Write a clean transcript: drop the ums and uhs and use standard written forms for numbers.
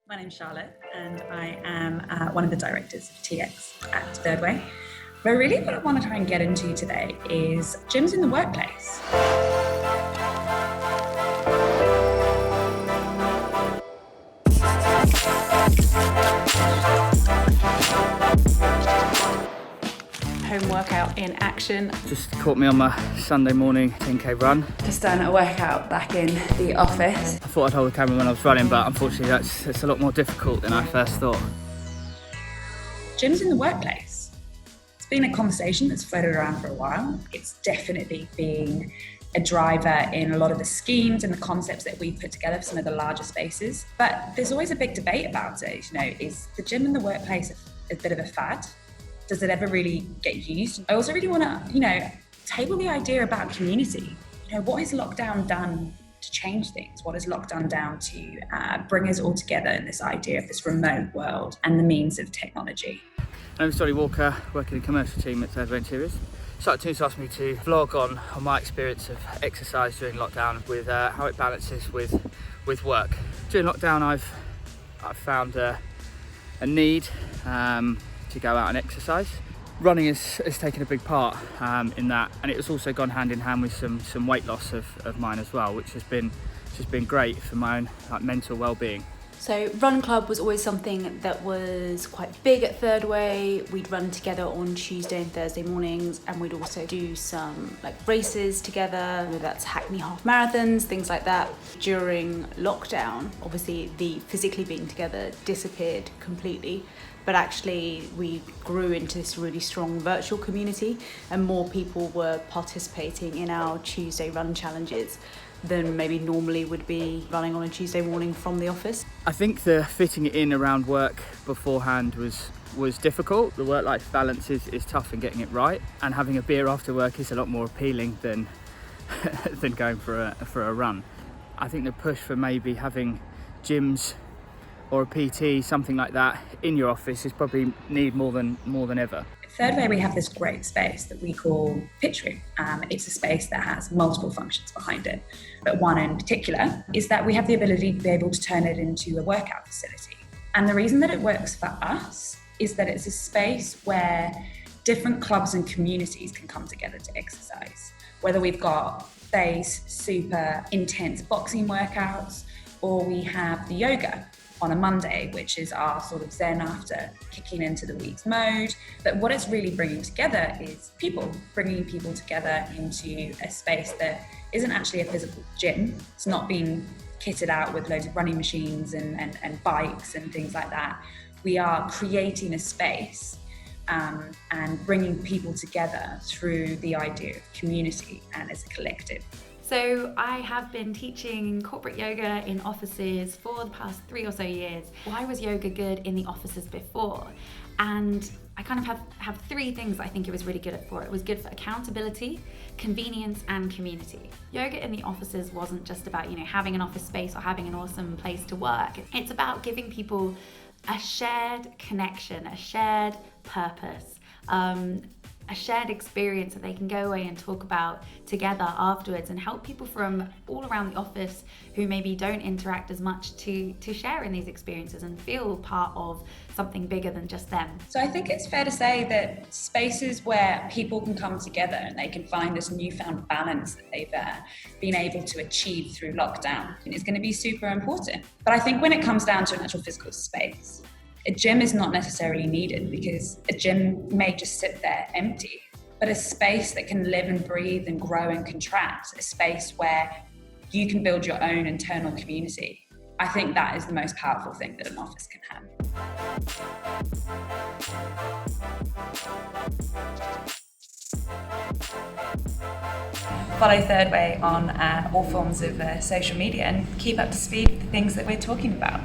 My name's Charlotte, and I am one of the directors of TX at Third Way. But really what I want to try and get into today is gyms in the workplace. Home workout in action. Just caught me on my Sunday morning 10k run. Just done a workout back in the office. I thought I'd hold the camera when I was running, but unfortunately it's a lot more difficult than I first thought. Gyms in the workplace. It's been a conversation that's floated around for a while. It's definitely been a driver in a lot of the schemes and the concepts that we've put together for some of the larger spaces. But there's always a big debate about it. Is the gym in the workplace a bit of a fad? Does it ever really get used? I also really want to, table the idea about community. What has lockdown done to change things? What has lockdown done to bring us all together in this idea of this remote world and the means of technology? I'm Sonny Walker, working in the commercial team at Third Way Interiors. Toon asked me to vlog on my experience of exercise during lockdown with how it balances with work. During lockdown, I've found a need to go out and exercise. Running has taken a big part in that, and it has also gone hand in hand with some weight loss of mine as well, which has been great for my own mental well-being. So Run Club was always something that was quite big at Third Way. We'd run together on Tuesday and Thursday mornings, and we'd also do some races together, whether that's Hackney half marathons, things like that. During lockdown, obviously the physically being together disappeared completely, but actually we grew into this really strong virtual community, and more people were participating in our Tuesday run challenges than maybe normally would be running on a Tuesday morning from the office. I think the fitting it in around work beforehand was difficult. The work-life balance is tough in getting it right, and having a beer after work is a lot more appealing than than going for a run. I think the push for maybe having gyms or a PT, something like that, in your office is probably need more than ever. At Third Way, we have this great space that we call Pitch Room. It's a space that has multiple functions behind it, but one in particular is that we have the ability to be able to turn it into a workout facility. And the reason that it works for us is that it's a space where different clubs and communities can come together to exercise. Whether we've got these super intense boxing workouts, or we have the yoga on a Monday, which is our sort of zen after kicking into the week's mode. But what it's really bringing together is bringing people together into a space that isn't actually a physical gym. It's not being kitted out with loads of running machines and bikes and things like that. We are creating a space and bringing people together through the idea of community and as a collective. So I have been teaching corporate yoga in offices for the past 3 or so years. Why was yoga good in the offices before? And I kind of have 3 things I think it was really good for. It was good for accountability, convenience, and community. Yoga in the offices wasn't just about, having an office space or having an awesome place to work. It's about giving people a shared connection, a shared purpose, a shared experience that they can go away and talk about together afterwards, and help people from all around the office who maybe don't interact as much to share in these experiences and feel part of something bigger than just them. So I think it's fair to say that spaces where people can come together and they can find this newfound balance that they've been able to achieve through lockdown is going to be super important. But I think when it comes down to an actual physical space, a gym is not necessarily needed, because a gym may just sit there empty, but a space that can live and breathe and grow and contract, a space where you can build your own internal community. I think that is the most powerful thing that an office can have. Follow Third Way on all forms of social media and keep up to speed with the things that we're talking about.